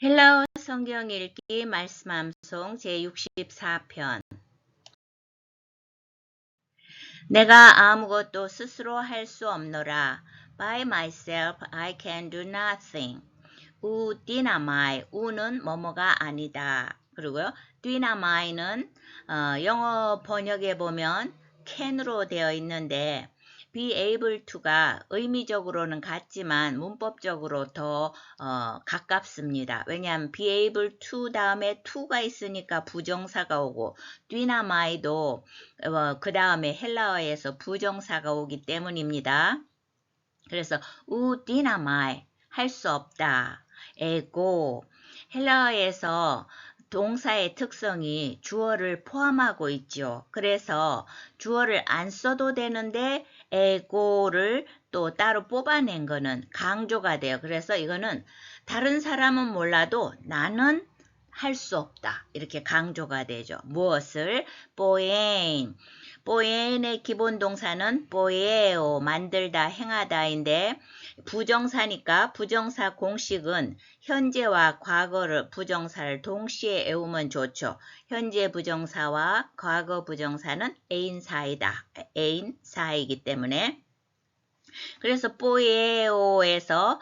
헬라어 성경 읽기 말씀 암송 제64편. 내가 아무것도 스스로 할 수 없노라. By myself I can do nothing. 우 디나마이, 우는 뭐뭐가 아니다. 그리고요, 디나마이는 영어 번역에 보면 can으로 되어 있는데 be able to가 의미적으로는 같지만 문법적으로 더 가깝습니다. 왜냐하면 be able to 다음에 to가 있으니까 부정사가 오고 디나마이도 그 다음에 헬라어에서 부정사가 오기 때문입니다. 그래서 우 디나마이 할 수 없다. 에고 헬라어에서 동사의 특성이 주어를 포함하고 있죠. 그래서 주어를 안 써도 되는데 에고를 또 따로 뽑아낸 거는 강조가 돼요. 그래서 이거는 다른 사람은 몰라도 나는 할 수 없다. 이렇게 강조가 되죠. 무엇을? 보엔. 보엔의 기본 동사는 보에오, 만들다, 행하다인데 부정사니까 부정사 공식은 현재와 과거를 부정사를 동시에 외우면 좋죠. 현재 부정사와 과거 부정사는 애인사이다. 애인사이기 때문에 그래서 뽀에오에서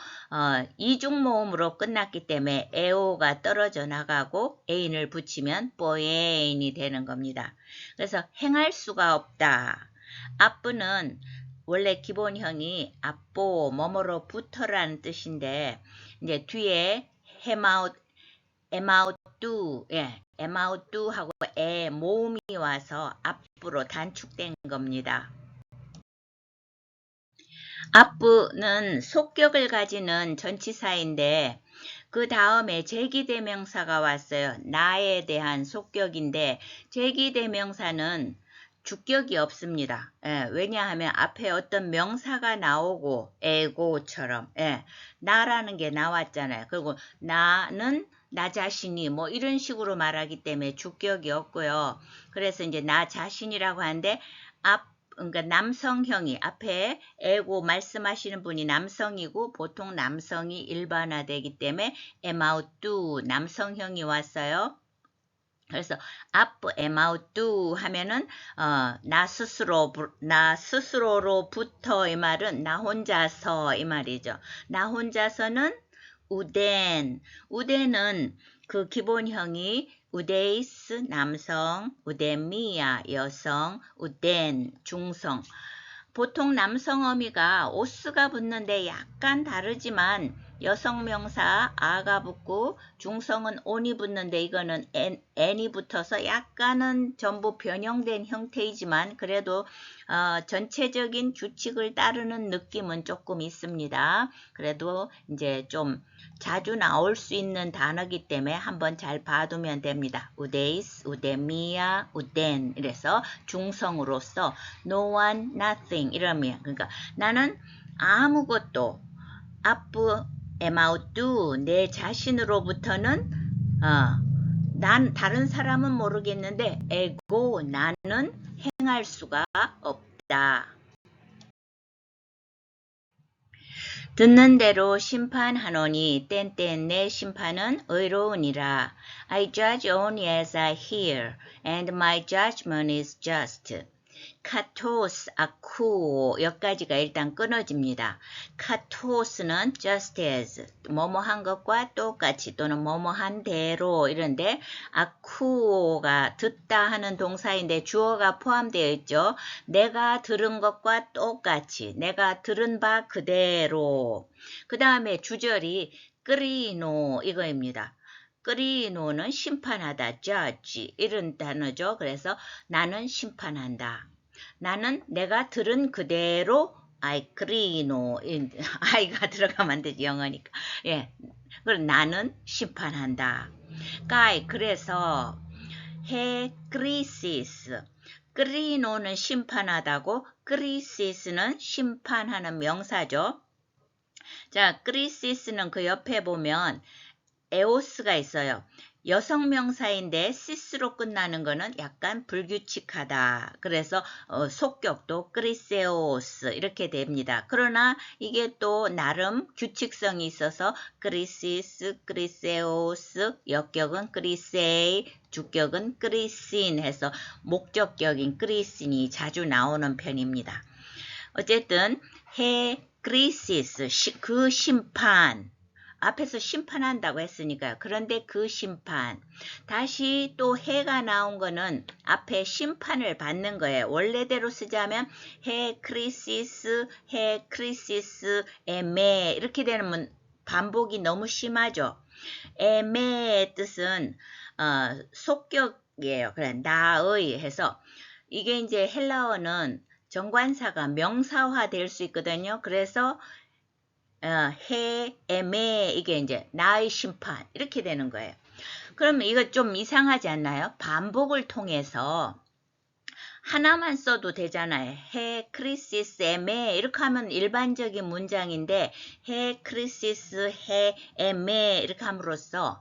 이중모음으로 끝났기 때문에 에오가 떨어져 나가고 애인을 붙이면 뽀에인이 되는 겁니다. 그래서 행할 수가 없다. 앞부는 원래 기본형이 앞보 뭐뭐로 붙어라는 뜻인데 이제 뒤에 에마우뚜 하고 에 모음이 와서 앞부로 단축된 겁니다. 앞부는 속격을 가지는 전치사인데 그 다음에 제기대명사가 왔어요. 나에 대한 속격인데 제기대명사는 주격이 없습니다. 왜냐하면 앞에 어떤 명사가 나오고 에고처럼 나라는 게 나왔잖아요. 그리고 나는 나 자신이 뭐 이런 식으로 말하기 때문에 주격이 없고요. 그래서 이제 나 자신이라고 하는데 그러니까 남성형이 앞에 에고 말씀하시는 분이 남성이고 보통 남성이 일반화되기 때문에 에마우뚜 남성형이 왔어요. 그래서 앞부 에마우뚜 하면은 나 스스로로부터 이 말은 나 혼자서 이 말이죠. 나 혼자서는 우덴은 그 기본형이 우데이스 남성, 우데미야 여성, 우덴 중성. 보통 남성 어미가 오스가 붙는데 약간 다르지만 여성 명사 아가 붙고 중성은 온이 붙는데 이거는 n이 붙어서 약간은 전부 변형된 형태이지만 그래도 전체적인 규칙을 따르는 느낌은 조금 있습니다. 그래도 이제 좀 자주 나올 수 있는 단어이기 때문에 한번 잘 봐두면 됩니다. 우데이스, 우데미야, 우덴 이래서 중성으로서 no one, nothing 이러면 그러니까 나는 아무것도 앞부 에마우뚜 내 자신으로부터는 난 다른 사람은 모르겠는데 에고 나는 행할 수가 없다. 듣는 대로 심판하노니 땐땐 내 심판은 의로우니라. I judge only as I hear, and my judgment is just. 카토스, 아쿠 여기까지가 일단 끊어집니다. 카토스는 just as, 뭐뭐한 것과 똑같이 또는 뭐뭐한 대로 이런데 아쿠가 듣다 하는 동사인데 주어가 포함되어 있죠. 내가 들은 것과 똑같이, 내가 들은 바 그대로. 그 다음에 주절이 끄리노 이거입니다. 끄리노는 심판하다, judge 이런 단어죠. 그래서 나는 심판한다. 나는 내가 들은 그대로 I agree,no. I가 들어가면 안 되지, 영어니까. 그럼 나는 심판한다. 그래서 해 크리시스. 크리노는 심판하다고, 크리시스는 심판하는 명사죠. 자, 크리시스는 그 옆에 보면 에오스가 있어요. 여성 명사인데 시스로 끝나는 거는 약간 불규칙하다. 그래서 속격도 크리세오스 이렇게 됩니다. 그러나 이게 또 나름 규칙성이 있어서 크리시스, 크리세오스, 역격은 크리세이, 주격은 크리신 해서 목적격인 크리신이 자주 나오는 편입니다. 어쨌든 해 크리시스 그 심판 앞에서 심판한다고 했으니까요. 그런데 그 심판 다시 또 해가 나온 거는 앞에 심판을 받는 거예요. 원래대로 쓰자면 해 크리시스 에메 이렇게 되면 반복이 너무 심하죠. 에메의 뜻은 속격이에요. 그래 나의 해서 이게 이제 헬라어는 정관사가 명사화 될 수 있거든요. 그래서 해, 에메 이게 이제 나의 심판 이렇게 되는 거예요. 그러면 이거 좀 이상하지 않나요? 반복을 통해서 하나만 써도 되잖아요. 해, 크리시스, 에메 이렇게 하면 일반적인 문장인데 해, 크리시스, 해, 에메 이렇게 함으로써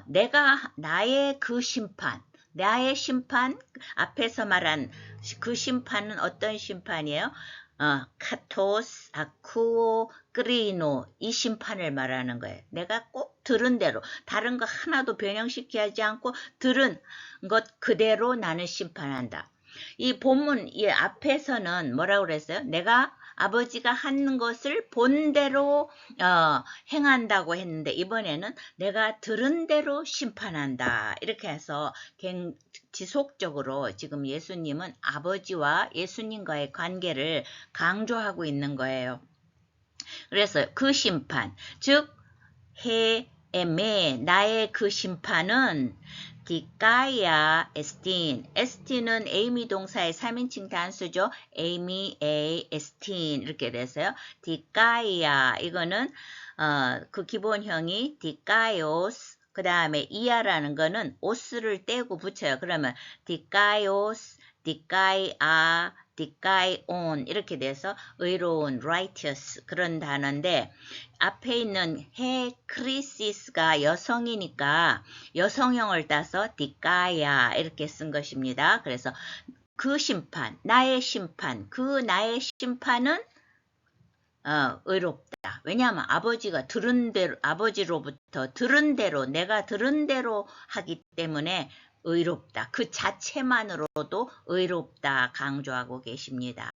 내가 나의 그 심판 나의 심판 앞에서 말한 그 심판은 어떤 심판이에요? 카토스, 아쿠오, 그리노 이 심판을 말하는 거예요. 내가 꼭 들은 대로 다른 거 하나도 변형시키지 않고 들은 것 그대로 나는 심판한다. 이 본문 이 앞에서는 뭐라고 그랬어요? 내가 아버지가 하는 것을 본대로 행한다고 했는데 이번에는 내가 들은 대로 심판한다. 이렇게 해서 지속적으로 지금 예수님은 아버지와 예수님과의 관계를 강조하고 있는 거예요. 그래서 그 심판, 즉 해에메 나의 그 심판은 디까야 에스틴 에스틴은 에이미 동사의 3인칭 단수죠. 에이미 에이 에스틴 이렇게 돼서요. 디까야 이거는 그 기본형이 디까요스 그 다음에 이아라는 거는 오스를 떼고 붙여요. 그러면 디까요스 디까이아 디까이온 이렇게 돼서 의로운 righteous 그런 단어인데 앞에 있는 해 크리시스가 여성이니까 여성형을 따서 디까야 이렇게 쓴 것입니다. 그래서 그 심판 나의 심판 그 나의 심판은 의롭다. 왜냐하면 아버지가 들은 대로 아버지로부터 들은 대로 내가 들은 대로 하기 때문에 의롭다. 그 자체만으로도 의롭다 강조하고 계십니다.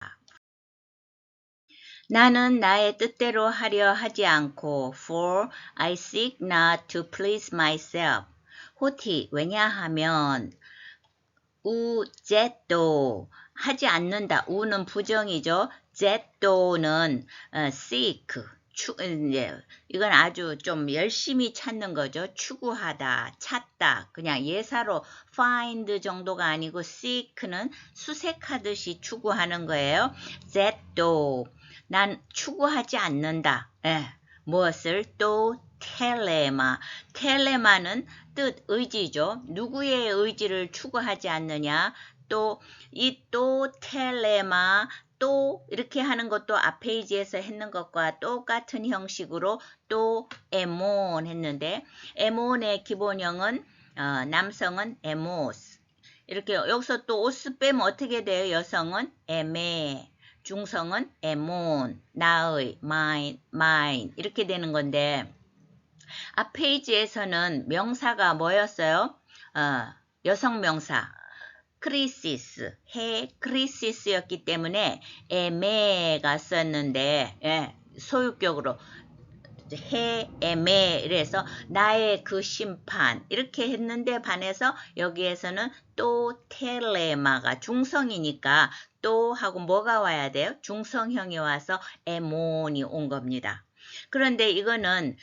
나는 나의 뜻대로 하려 하지 않고 for I seek not to please myself. 호티 왜냐하면 우제또 하지 않는다. 우는 부정이죠. 제또는 seek 이건 아주 좀 열심히 찾는 거죠. 추구하다, 찾다. 그냥 예사로 find 정도가 아니고 seek는 수색하듯이 추구하는 거예요. 제또 난 추구하지 않는다. 무엇을 또 텔레마는 뜻 의지죠. 누구의 의지를 추구하지 않느냐. 또 이 또 텔레마 또 이렇게 하는 것도 앞 페이지에서 했는 것과 똑같은 형식으로 또 에몬 했는데 에몬의 기본형은 남성은 에모스 이렇게 여기서 또 오스 빼면 어떻게 돼요? 여성은 에메 중성은 에몬 나의 mine 이렇게 되는 건데 앞 페이지에서는 명사가 뭐였어요? 여성 명사 크리시스, 해 크리시스였기 때문에 에메가 썼는데 소유격으로 해 에메 이래서 나의 그 심판 이렇게 했는데 반해서 여기에서는 또 텔레마가 중성이니까 또 하고 뭐가 와야 돼요? 중성형이 와서 에몬이 온 겁니다. 그런데 이거는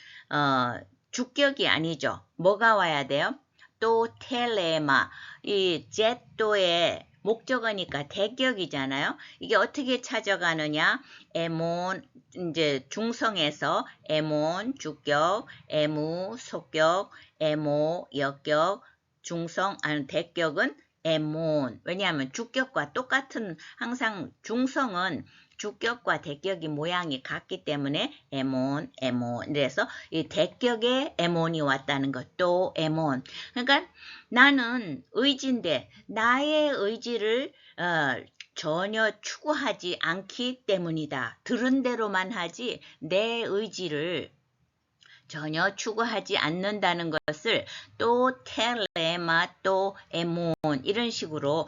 주격이 아니죠. 뭐가 와야 돼요? 또 텔레마 이 제또의 목적어니까 대격이잖아요. 이게 어떻게 찾아가느냐? 에몬 이제 중성에서 에몬 주격, 에무 속격, 에모 역격, 중성 아니 대격은 에몬. 왜냐하면 주격과 똑같은 항상 중성은 주격과 대격이 모양이 같기 때문에 에몬, 에몬. 그래서 이 대격에 에몬이 왔다는 것, 또 에몬. 그러니까 나는 의지인데 나의 의지를 전혀 추구하지 않기 때문이다. 들은 대로만 하지 내 의지를 전혀 추구하지 않는다는 것을 또 텔레마 또 에몬 이런 식으로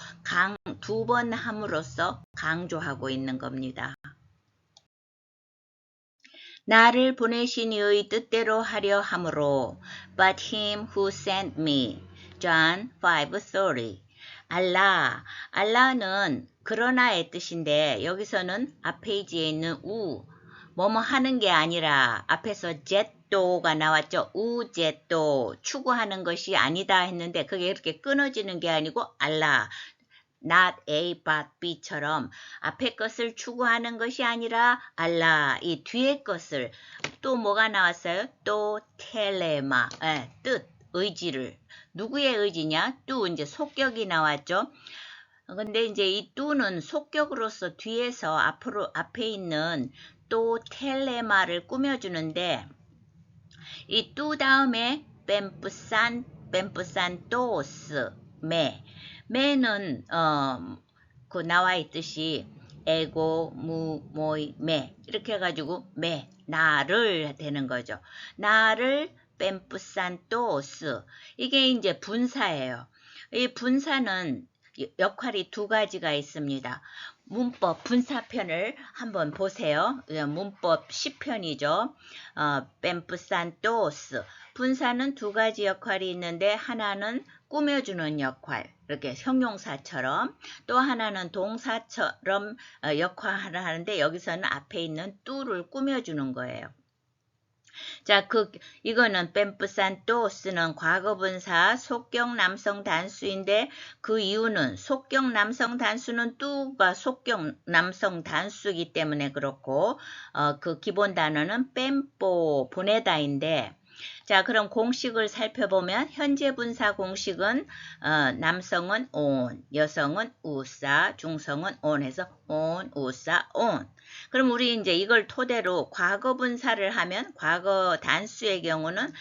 두 번 함으로써 강조하고 있는 겁니다. 나를 보내신 이의 뜻대로 하려 함으로 but him who sent me John 5:30 알라는 그러나의 뜻인데 여기서는 앞페이지에 있는 뭐뭐 하는 게 아니라 앞에서 제또가 나왔죠. 제또 추구하는 것이 아니다 했는데 그게 이렇게 끊어지는 게 아니고 알라 not A but B처럼 앞에 것을 추구하는 것이 아니라 알라 이 뒤에 것을 또 뭐가 나왔어요? 또 텔레마 뜻 의지를 누구의 의지냐? 또 이제 속격이 나왔죠. 근데 이제 이 뚜는 속격으로서 뒤에서 앞에 있는 또 텔레마를 꾸며주는데 이 뚜 다음에 뱀프산 또스 매는 나와 있듯이 에고 모이 매 이렇게 해가지고 나를 되는 거죠. 나를 뱀프산 또스 이게 이제 분사예요. 이 분사는 역할이 두 가지가 있습니다. 문법 분사편을 한번 보세요. 문법 10편이죠. 뱀프산 또스 분사는 두 가지 역할이 있는데 하나는 꾸며주는 역할 이렇게 형용사처럼 또 하나는 동사처럼 역할을 하는데 여기서는 앞에 있는 뚜를 꾸며주는 거예요. 자, 이거는 뱀프산 또스는 과거분사 속격 남성 단수인데 그 이유는 속격 남성 단수는 뚜가 속격 남성 단수이기 때문에 그렇고 그 기본 단어는 뱀뽀 보내다인데 자, 그럼 공식을 살펴보면 현재 분사 공식은 남성은 on, 여성은 우사, 중성은 on 해서 on, 우사, on. 그럼 우리 이제 이걸 토대로 과거 분사를 하면 과거 단수의 경우는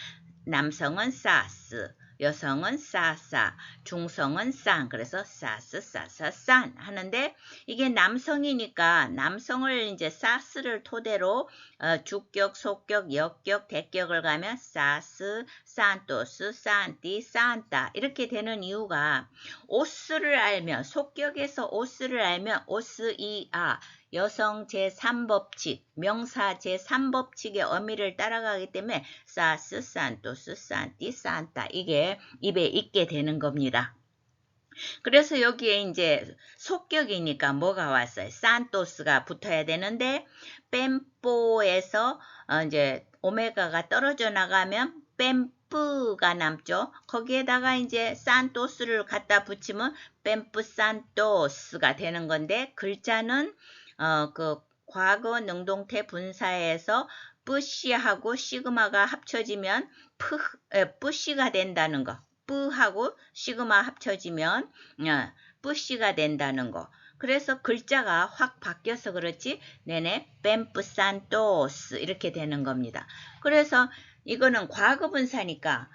남성은 사스, 여성은 싸싸, 중성은 싼. 그래서 사스, 싸싸, 싼 하는데 이게 남성이니까 남성을 이제 사스를 토대로 주격, 속격, 역격, 대격을 가면 사스, 산토스, 산띠, 산따 이렇게 되는 이유가 오스를 알면 속격에서 오스를 알면 오스이아 여성 제3법칙, 명사 제3법칙의 어미를 따라가기 때문에 사스, 산토스, 산띠, 산따 이게 입에 있게 되는 겁니다. 그래서 여기에 이제 속격이니까 뭐가 왔어요? 산토스가 붙어야 되는데 뱀뽀에서 이제 오메가가 떨어져 나가면 뱀프가 남죠. 거기에다가 이제 산토스를 갖다 붙이면 뱀프 산토스가 되는 건데 글자는 그 과거 능동태 분사에서 뿌시하고 시그마가 합쳐지면 뿌시가 된다는 거. 뿌하고 시그마 합쳐지면 뿌시가 된다는 거. 그래서 글자가 확 바뀌어서 그렇지 내내 뱀프산토스 이렇게 되는 겁니다. 그래서 이거는 과거 분사니까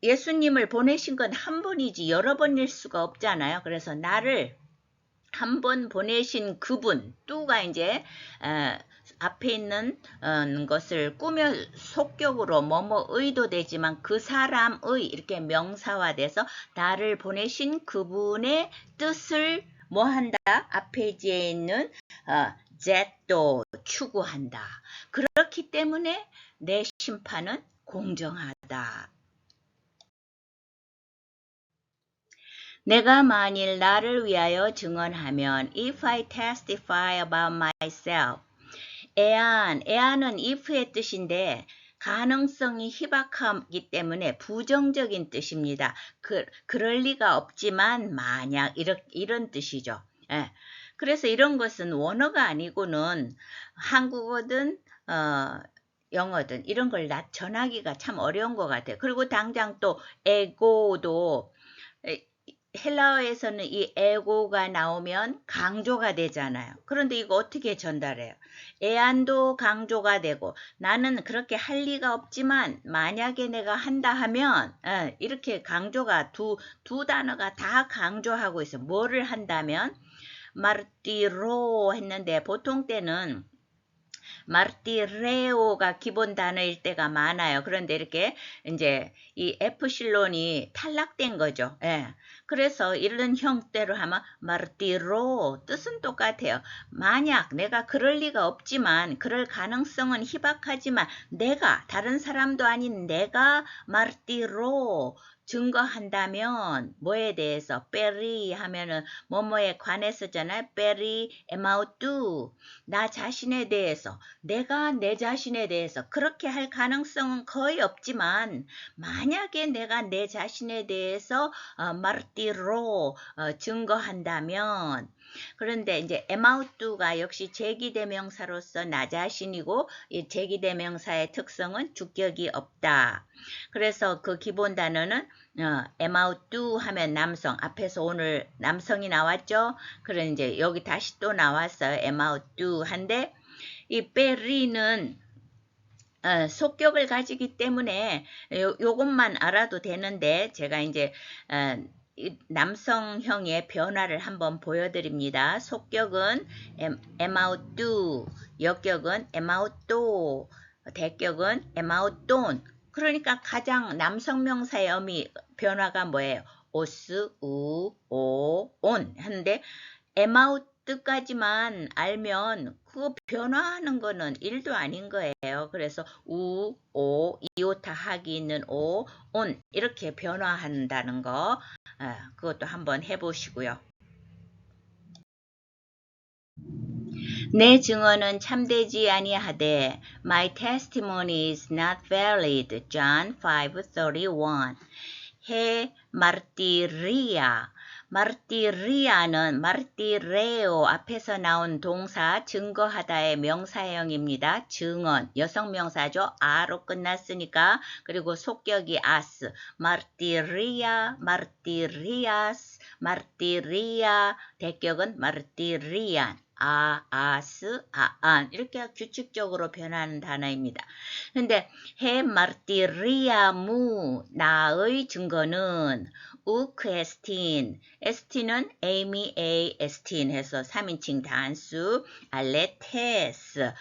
예수님을 보내신 건 한 번이지 여러 번일 수가 없잖아요. 그래서 나를 한 번 보내신 그분 뚜가 이제 앞에 있는 것을 꾸며 속격으로 뭐뭐 의도되지만 그 사람의 이렇게 명사화돼서 나를 보내신 그분의 뜻을 뭐 한다? 앞페이지에 있는 제또 추구한다. 그렇기 때문에 내 심판은 공정하다. 내가 만일 나를 위하여 증언하면 if I testify about myself 애안은 if의 뜻인데 가능성이 희박하기 때문에 부정적인 뜻입니다. 그럴 리가 없지만 만약 이런 뜻이죠. 예. 그래서 이런 것은 원어가 아니고는 한국어든 영어든 이런 걸 전하기가 참 어려운 것 같아요. 그리고 당장 또 에고도 헬라어에서는 이 에고가 나오면 강조가 되잖아요. 그런데 이거 어떻게 전달해요? 애안도 강조가 되고 나는 그렇게 할 리가 없지만 만약에 내가 한다 하면 이렇게 강조가 두 단어가 다 강조하고 있어. 뭐를 한다면 마르티로 했는데 보통 때는 마르티레오가 기본 단어일 때가 많아요. 그런데 이렇게 이제 이 에프실론이 탈락된 거죠. 예. 그래서 이런 형태로 하면 마르티로 뜻은 똑같아요. 만약 내가 그럴 리가 없지만 그럴 가능성은 희박하지만 내가 다른 사람도 아닌 내가 마르티로 증거한다면 뭐에 대해서 페리 하면은 뭐뭐에 관해서잖아요. 페리 에마우뚜 나 자신에 대해서 내가 내 자신에 대해서 그렇게 할 가능성은 거의 없지만 만약에 내가 내 자신에 대해서 마르티로 증거한다면 그런데 이제 에마우뚜가 역시 제기대명사로서 나 자신이고 이 제기대명사의 특성은 주격이 없다. 그래서 그 기본 단어는 에마우뚜 하면 남성 앞에서 오늘 남성이 나왔죠. 그래 이제 여기 다시 또 나왔어요. 에마우뚜 한데 이 페리는 속격을 가지기 때문에 요것만 알아도 되는데 제가 이제 남성형의 변화를 한번 보여드립니다. 속격은 에마우뚜, 역격은 에마우또, 대격은 에마우돈. 그러니까 가장 남성명사의 어미 변화가 뭐예요? 오스, 우, 오, 온 하는데 에마우트까지만 알면 그거 변화하는 거는 1도 아닌 거예요. 그래서 우, 오, 이오타 하기 있는 오, 온 이렇게 변화한다는 거 그것도 한번 해보시고요. 내 증언은 참되지 아니하되 My testimony is not valid. John 5:31 해 마르티리아 마르티리아는 마르티레오 앞에서 나온 동사 증거하다의 명사형입니다. 증언 여성명사죠. 아로 끝났으니까 그리고 속격이 아스 마르티리아 마르티리아스 마르티리아 대격은 마르티리안 아스, 아안 이렇게 규칙적으로 변하는 단어입니다. 근데 해 마르티리아무 나의 증거는 우크 에스틴 에스틴은 에이미 에이 에스틴 해서 3인칭 단수 알레테스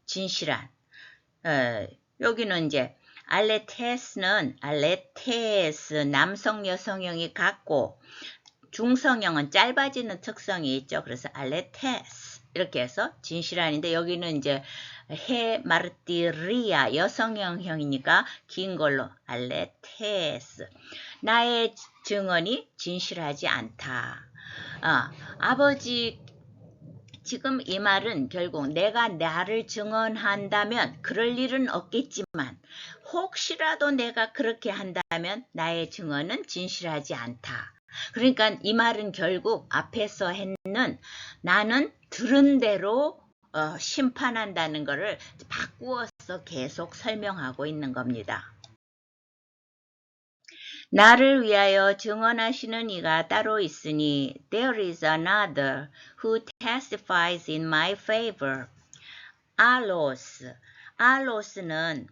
진실한 여기는 이제 알레테스는 알레테스 남성 여성형이 같고 중성형은 짧아지는 특성이 있죠. 그래서 알레테스 이렇게 해서 진실한인데 여기는 이제 해 마르티리아 여성형이니까 긴 걸로 알레테스 나의 증언이 진실하지 않다. 아버지 지금 이 말은 결국 내가 나를 증언한다면 그럴 일은 없겠지만 혹시라도 내가 그렇게 한다면 나의 증언은 진실하지 않다. 그러니까 이 말은 결국 앞에서 했는 나는 들은 대로 심판한다는 것을 바꾸어서 계속 설명하고 있는 겁니다. 나를 위하여 증언하시는 이가 따로 있으니 there is another who testifies in my favor. 알로스는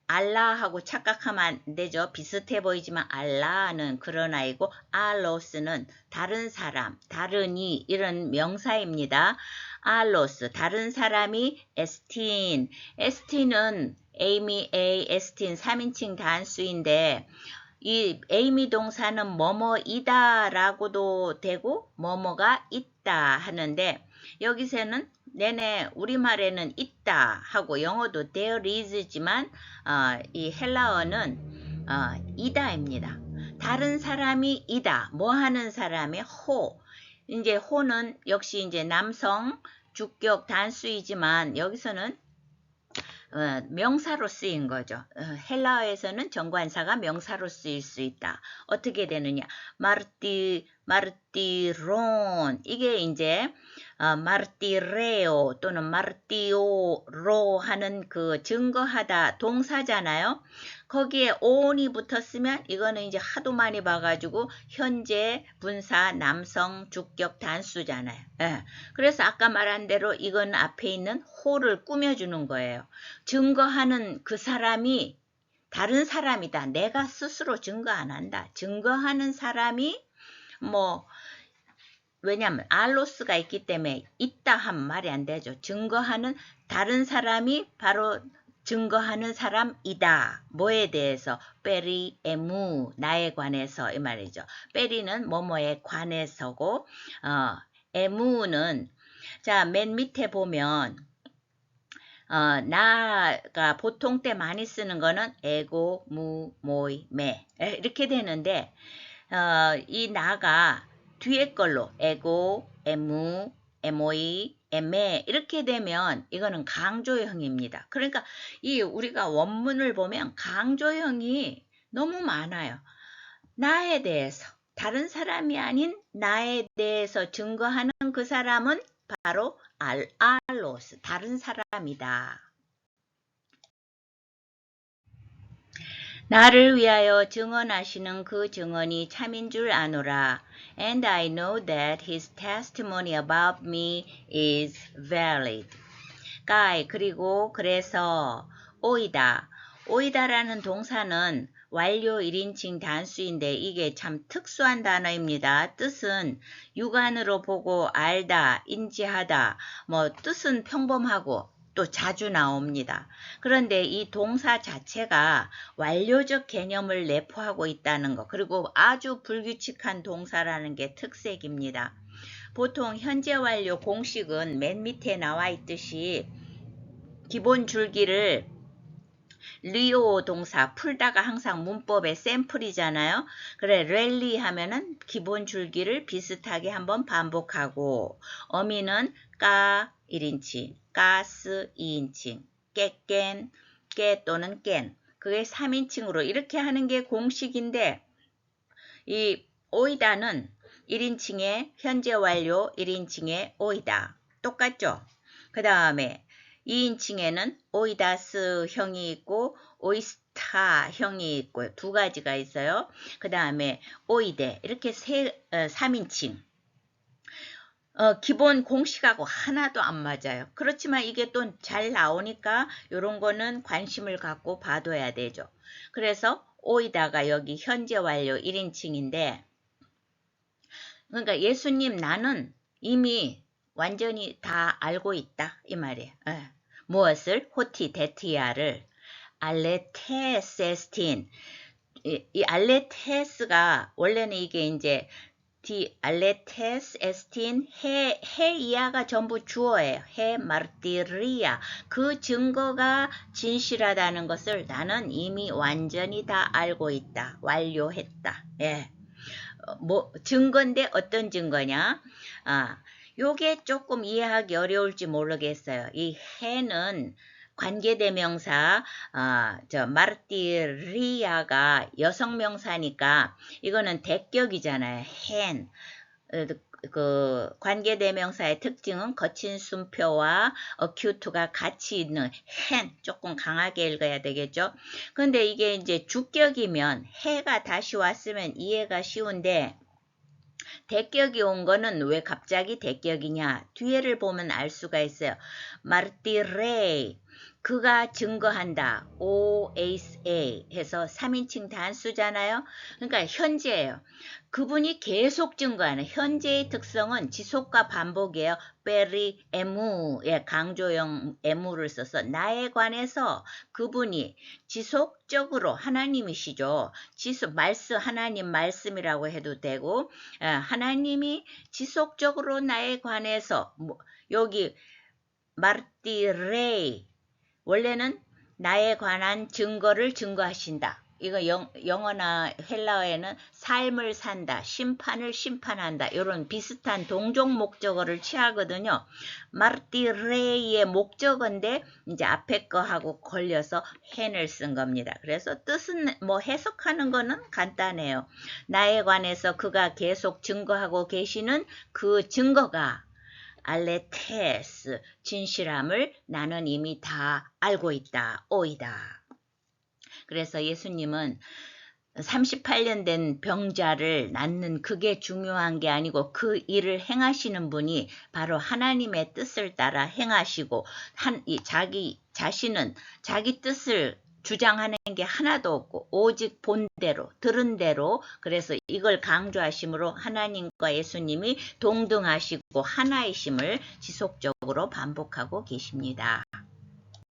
알라하고 착각하면 안 되죠. 비슷해 보이지만 알라는 그런 아이고 알로스는 다른 사람, 다른이 이런 명사입니다. 알로스, 다른 사람이 에스틴은 에이미 에이 에스틴 3인칭 단수인데 이 에이미 동사는 뭐뭐이다 라고도 되고 뭐뭐가 있다 하는데 여기서는 내내 우리말에는 있다 하고 영어도 there is지만 이 헬라어는 이다입니다. 다른 사람이 이다. 뭐 하는 사람이 호. 이제 호는 역시 이제 남성 주격 단수이지만 여기서는 명사로 쓰인 거죠. 헬라어에서는 정관사가 명사로 쓰일 수 있다. 어떻게 되느냐? 마르티론 이게 이제 마르티레오 또는 마르티오로 하는 그 증거하다 동사잖아요. 거기에 on이 붙었으면 이거는 이제 하도 많이 봐가지고 현재 분사 남성 주격 단수잖아요. 예. 그래서 아까 말한 대로 이건 앞에 있는 who를 꾸며주는 거예요. 증거하는 그 사람이 다른 사람이다. 내가 스스로 증거 안 한다. 증거하는 사람이 왜냐면 알로스가 있기 때문에 있다 하면 말이 안 되죠. 증거하는 다른 사람이 바로 증거하는 사람이다. 뭐에 대해서? 페리 에무 나에 관해서 이 말이죠. 페리는 뭐뭐에 관해서고 에무는 자 맨 밑에 보면 나가 보통 때 많이 쓰는 거는 에고, 무, 모이, 매 이렇게 되는데 이 나가 뒤에 걸로 에고, 에무, 에모이, 에메 이렇게 되면 이거는 강조형입니다. 그러니까 이 우리가 원문을 보면 강조형이 너무 많아요. 나에 대해서 다른 사람이 아닌 나에 대해서 증거하는 그 사람은 바로 알로스 다른 사람이다. 나를 위하여 증언하시는 그 증언이 참인 줄 아노라. And I know that his testimony about me is valid. 그리고 그래서 오이다. 오이다라는 동사는 완료 1인칭 단수인데 이게 참 특수한 단어입니다. 뜻은 육안으로 보고 알다, 인지하다, 뜻은 평범하고 또 자주 나옵니다. 그런데 이 동사 자체가 완료적 개념을 내포하고 있다는 것, 그리고 아주 불규칙한 동사라는 게 특색입니다. 보통 현재 완료 공식은 맨 밑에 나와 있듯이 기본 줄기를 리오 동사 풀다가 항상 문법의 샘플이잖아요. 그래 랠리 하면은 기본 줄기를 비슷하게 한번 반복하고 어미는 까 1인칭, 가스 2인칭, 깨깬, 깨 또는 깬 그게 3인칭으로 이렇게 하는 게 공식인데 이 오이다는 1인칭의 현재 완료 1인칭의 오이다 똑같죠? 그 다음에 2인칭에는 오이다스 형이 있고 오이스타 형이 있고 두 가지가 있어요. 그 다음에 오이데 이렇게 3인칭 기본 공식하고 하나도 안 맞아요. 그렇지만 이게 또 잘 나오니까 이런 거는 관심을 갖고 봐둬야 되죠. 그래서 오이다가 여기 현재 완료 1인칭인데 그러니까 예수님 나는 이미 완전히 다 알고 있다 이 말이에요. 무엇을? 호티데티아를 알레테세스틴 이 알레테스가 원래는 이게 이제 알레테세스틴 해 이하가 전부 주어예요. 해 마르티리아 그 증거가 진실하다는 것을 나는 이미 완전히 다 알고 있다. 완료했다. 예. 증거인데 어떤 증거냐? 요게 조금 이해하기 어려울지 모르겠어요. 이 해는 관계대명사 마르티리아가 여성명사니까 이거는 대격이잖아요. 헨. 그 관계대명사의 특징은 거친 순표와 어큐트가 같이 있는 헨 조금 강하게 읽어야 되겠죠. 근데 이게 이제 주격이면 해가 다시 왔으면 이해가 쉬운데 대격이 온 거는 왜 갑자기 대격이냐 뒤에를 보면 알 수가 있어요. 마르티레이 그가 증거한다. OSA 해서 3인칭 단수잖아요. 그러니까 현재예요. 그분이 계속 증거하는 현재의 특성은 지속과 반복이에요. 페리 에무 강조형 에무를 써서 나에 관해서 그분이 지속적으로 하나님이시죠. 하나님 말씀이라고 해도 되고 하나님이 지속적으로 나에 관해서 여기 마르티레이 원래는 나에 관한 증거를 증거하신다. 이거 영어나 헬라어에는 삶을 산다, 심판을 심판한다 이런 비슷한 동종 목적어를 취하거든요. 마르티레이의 목적어인데 이제 앞에 거하고 걸려서 hen을 쓴 겁니다. 그래서 뜻은 뭐 해석하는 거는 간단해요. 나에 관해서 그가 계속 증거하고 계시는 그 증거가 알레테스 진실함을 나는 이미 다 알고 있다. 오이다. 그래서 예수님은 38년 된 병자를 낫는 그게 중요한 게 아니고 그 일을 행하시는 분이 바로 하나님의 뜻을 따라 행하시고 자기 자신은 자기 뜻을 주장하는 게 하나도 없고 오직 본대로 들은 대로 그래서 이걸 강조하심으로 하나님과 예수님이 동등하시고 하나이심을 지속적으로 반복하고 계십니다.